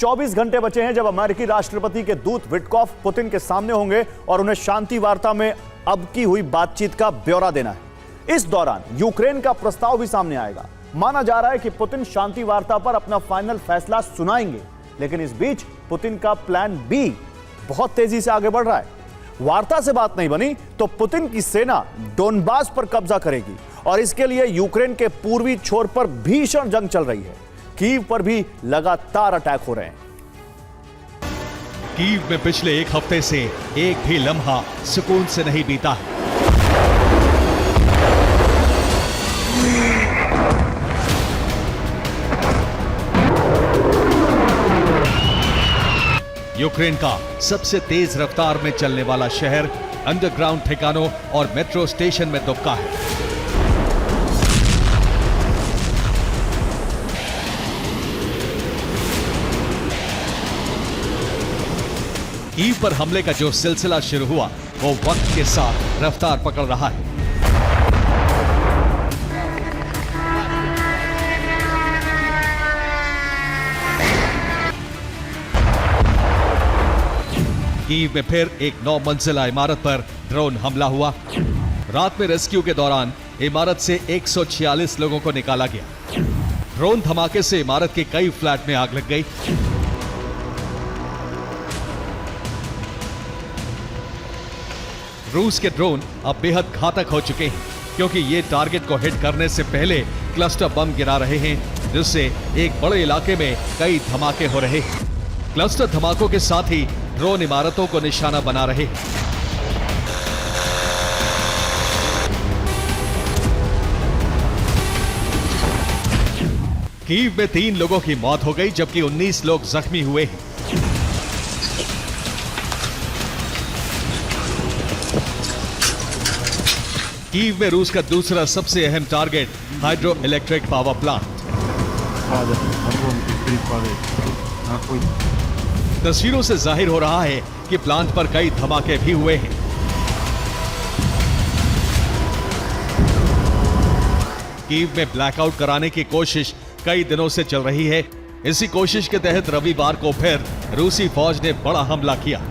24 घंटे बचे हैं जब अमेरिकी राष्ट्रपति के दूत विटकॉफ पुतिन के सामने होंगे और उन्हें शांति वार्ता में अब की हुई बातचीत का ब्यौरा देना है। इस दौरान यूक्रेन का प्रस्ताव भी सामने आएगा। माना जा रहा है कि पुतिन शांति वार्ता पर अपना फाइनल फैसला सुनाएंगे, लेकिन इस बीच पुतिन का प्लान बी बहुत तेजी से आगे बढ़ रहा है। वार्ता से बात नहीं बनी तो पुतिन की सेना डोनबास पर कब्जा करेगी और इसके लिए यूक्रेन के पूर्वी छोर पर भीषण जंग चल रही है। कीव पर भी लगातार अटैक हो रहे हैं। कीव में पिछले एक हफ्ते से एक भी लम्हा सुकून से नहीं बीता है। यूक्रेन का सबसे तेज रफ्तार में चलने वाला शहर अंडरग्राउंड ठिकानों और मेट्रो स्टेशन में दुबका है। कीव पर हमले का जो सिलसिला शुरू हुआ वो वक्त के साथ रफ्तार पकड़ रहा है। कीव में फिर एक 9 मंजिला इमारत पर ड्रोन हमला हुआ। रात में रेस्क्यू के दौरान इमारत से 146 लोगों को निकाला गया। ड्रोन धमाके से इमारत के कई फ्लैट में आग लग गई। रूस के ड्रोन अब बेहद घातक हो चुके हैं क्योंकि ये टारगेट को हिट करने से पहले क्लस्टर बम गिरा रहे हैं, जिससे एक बड़े इलाके में कई धमाके हो रहे हैं। क्लस्टर धमाकों के साथ ही ड्रोन इमारतों को निशाना बना रहे हैं। कीव में 3 लोगों की मौत हो गई जबकि 19 लोग जख्मी हुए हैं। कीव में रूस का दूसरा सबसे अहम target hydro electric power plant. तस्वीरों से जाहिर हो रहा है कि प्लांट पर कई धमाके भी हुए हैं। कीव में ब्लैकआउट कराने की कोशिश कई दिनों से चल रही है। इसी कोशिश के तहत रविवार को फिर रूसी फौज ने बड़ा हमला किया।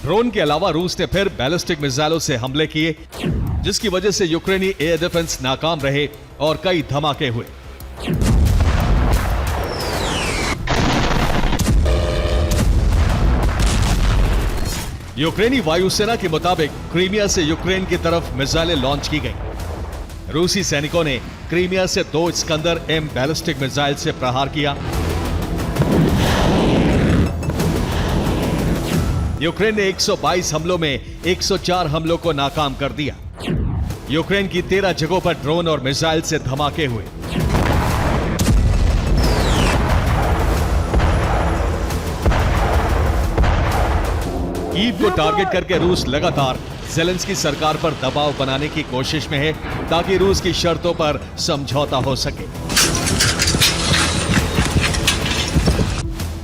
ड्रोन के अलावा रूस ने फिर बैलिस्टिक मिसाइलों से हमले किए, जिसकी वजह से यूक्रेनी एयर डिफेंस नाकाम रहे और कई धमाके हुए। यूक्रेनी वायुसेना के मुताबिक क्रीमिया से यूक्रेन की तरफ मिसाइलें लॉन्च की गई। रूसी सैनिकों ने क्रीमिया से 2 स्कंदर M बैलिस्टिक मिसाइल से प्रहार किया। यूक्रेन ने 122 हमलों में 104 हमलों को नाकाम कर दिया। यूक्रेन की 13 जगहों पर ड्रोन और मिसाइल से धमाके हुए। कीव को टारगेट करके रूस लगातार ज़ेलेंस्की सरकार पर दबाव बनाने की कोशिश में है ताकि रूस की शर्तों पर समझौता हो सके।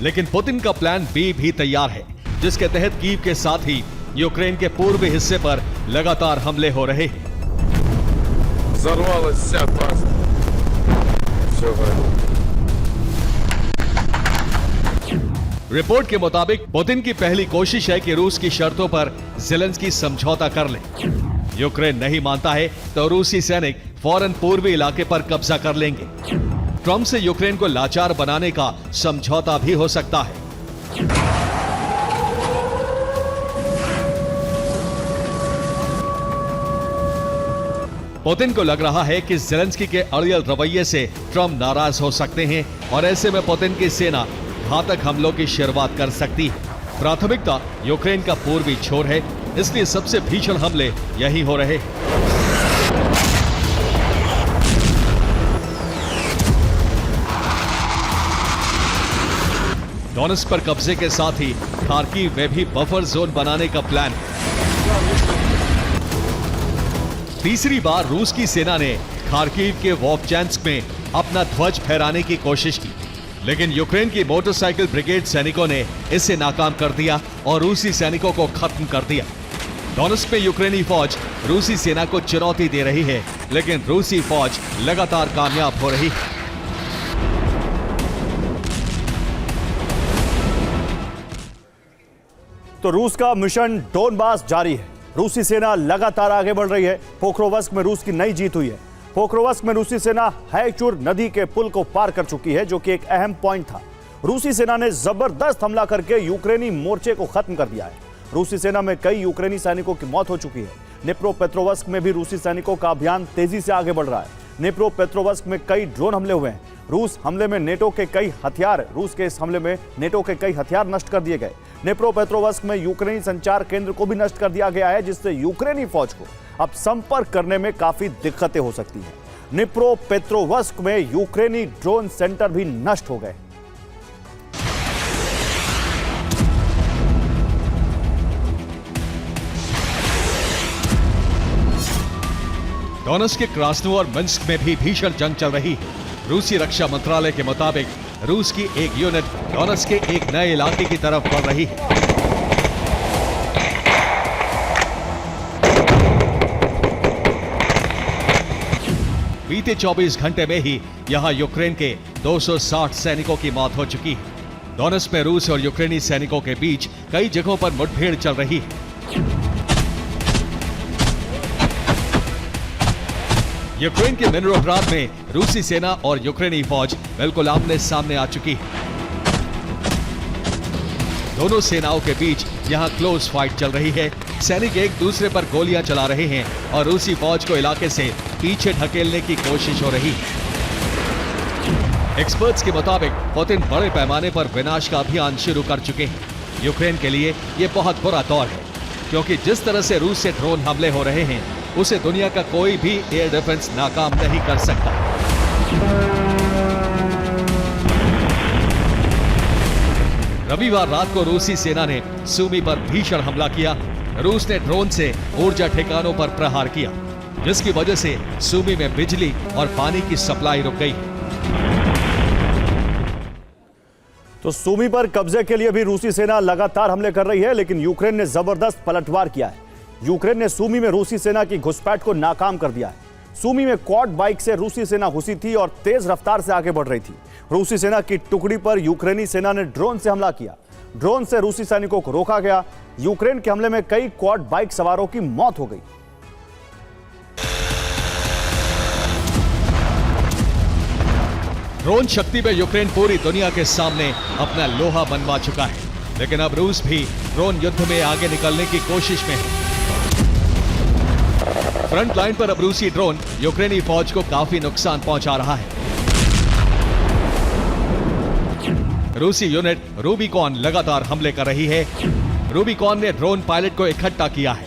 लेकिन पुतिन का प्लान बी भी तैयार है, जिसके तहत कीव के साथ ही यूक्रेन के पूर्वी हिस्से पर लगातार हमले हो रहे हैं। रिपोर्ट के मुताबिक पुतिन की पहली कोशिश है कि रूस की शर्तों पर ज़ेलेंस्की समझौता कर ले। यूक्रेन नहीं मानता है तो रूसी सैनिक फौरन पूर्वी इलाके पर कब्जा कर लेंगे। ट्रंप से यूक्रेन को लाचार बनाने का समझौता भी हो सकता है। पुतिन को लग रहा है कि ज़ेलेंस्की के अड़ियल रवैये से ट्रंप नाराज हो सकते हैं और ऐसे में पुतिन की सेना घातक हमलों की शुरुआत कर सकती है। प्राथमिकता यूक्रेन का पूर्वी छोर है, इसलिए सबसे भीषण हमले यही हो रहे हैं। डोनेट्स्क पर कब्जे के साथ ही खार्किव में भी बफर जोन बनाने का प्लान है। तीसरी बार रूस की सेना ने खार्किव के वोवचांस्क में अपना ध्वज फहराने की कोशिश की, लेकिन यूक्रेन की मोटरसाइकिल ब्रिगेड सैनिकों ने इसे नाकाम कर दिया और रूसी सैनिकों को खत्म कर दिया। डोनेट्स्क में यूक्रेनी फौज रूसी सेना को चुनौती दे रही है, लेकिन रूसी फौज लगातार कामयाब हो रही है। तो रूस का मिशन डोनबास जारी है। रूसी सेना लगातार आगे बढ़ रही है। पोक्रोवस्क में रूस की नई जीत हुई है। पोक्रोवस्क में रूसी सेना हैचुर नदी के पुल को पार कर चुकी है, जो कि एक अहम पॉइंट था। रूसी सेना ने जबरदस्त हमला करके यूक्रेनी मोर्चे को खत्म कर दिया है। रूसी सेना में कई यूक्रेनी सैनिकों की मौत हो चुकी है। निप्रोपेट्रोवस्क में भी रूसी सैनिकों का अभियान तेजी से आगे बढ़ रहा है। निप्रोपेट्रोवस्क में कई ड्रोन हमले हुए हैं। रूस के हमले में नेटो के कई हथियार नष्ट कर दिए गए। निप्रोपेट्रोवस्क में यूक्रेनी संचार केंद्र को भी नष्ट कर दिया गया है, जिससे यूक्रेनी फौज को अब संपर्क करने में काफी दिक्कतें हो सकती हैं। निप्रोपेट्रोवस्क में यूक्रेनी ड्रोन सेंटर भी नष्ट हो गए। डोनेट्स्क के क्रास्नो और मिन्स्क में भी भीषण जंग चल रही है। रूसी रक्षा मंत्रालय के मुताबिक रूस की एक यूनिट डोनेट्स्क के एक नए इलाके की तरफ बढ़ रही है। बीते 24 घंटे में ही यहां यूक्रेन के 260 सैनिकों की मौत हो चुकी है। डोनेट्स्क में रूस और यूक्रेनी सैनिकों के बीच कई जगहों पर मुठभेड़ चल रही है। यूक्रेन के मिनरोग्राद में रूसी सेना और यूक्रेनी फौज बिल्कुल आमने सामने आ चुकी है। दोनों सेनाओं के बीच यहां क्लोज फाइट चल रही है। सैनिक एक दूसरे पर गोलियां चला रहे हैं और रूसी फौज को इलाके से पीछे ढकेलने की कोशिश हो रही है। एक्सपर्ट्स के मुताबिक पुतिन बड़े पैमाने पर विनाश का अभियान शुरू कर चुके हैं। यूक्रेन के लिए यह बहुत बुरा दौर है, क्योंकि जिस तरह से रूस से ड्रोन हमले हो रहे हैं उसे दुनिया का कोई भी एयर डिफेंस नाकाम नहीं कर सकता। रविवार रात को रूसी सेना ने सूमी पर भीषण हमला किया। रूस ने ड्रोन से ऊर्जा ठिकानों पर प्रहार किया, जिसकी वजह से सूमी में बिजली और पानी की सप्लाई रुक गई। तो सूमी पर कब्जे के लिए भी रूसी सेना लगातार हमले कर रही है, लेकिन यूक्रेन ने जबरदस्त पलटवार किया है। यूक्रेन ने सूमी में रूसी सेना की घुसपैठ को नाकाम कर दिया है। सूमी में क्वाड बाइक से रूसी सेना घुसी थी और तेज रफ्तार से आगे बढ़ रही थी। रूसी सेना की टुकड़ी पर यूक्रेनी सेना ने ड्रोन से हमला किया। ड्रोन से रूसी सैनिकों को रोका गया। यूक्रेन के हमले में कई क्वाड बाइक सवारों की मौत हो गई। ड्रोन शक्ति में यूक्रेन पूरी दुनिया के सामने अपना लोहा मनवा चुका है, लेकिन अब रूस भी ड्रोन युद्ध में आगे निकलने की कोशिश में है। फ्रंट लाइन पर अब रूसी ड्रोन यूक्रेनी फौज को काफी नुकसान पहुंचा रहा है। रूसी यूनिट रूबिकॉन लगातार हमले कर रही है। रूबिकॉन ने ड्रोन पायलट को इकट्ठा किया है।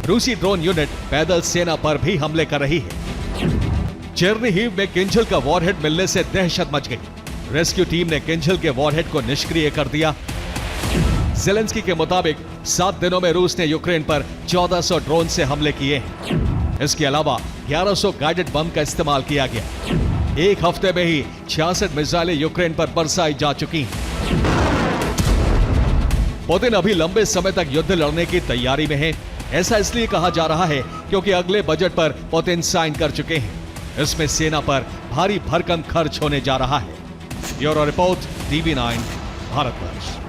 रूसी ड्रोन यूनिट पैदल सेना पर भी हमले कर रही है। चेर्निहिव में किंझल का वॉरहेड मिलने से दहशत मच गई। रेस्क्यू टीम ने किंझल के वॉरहेड को निष्क्रिय कर दिया। ज़ेलेंस्की के मुताबिक 7 दिनों में रूस ने यूक्रेन पर 1400 ड्रोन से हमले किए हैं। इसके अलावा 1100 गाइडेड बम का इस्तेमाल किया गया। एक हफ्ते में ही 66 मिसाइलें यूक्रेन पर बरसाई जा चुकी हैं। पुतिन अभी लंबे समय तक युद्ध लड़ने की तैयारी में है। ऐसा इसलिए कहा जा रहा है क्योंकि अगले बजट पर पुतिन साइन कर चुके हैं। इसमें सेना पर भारी भरकम खर्च होने जा रहा है। Bureau report, TV9 Bharatvarsh.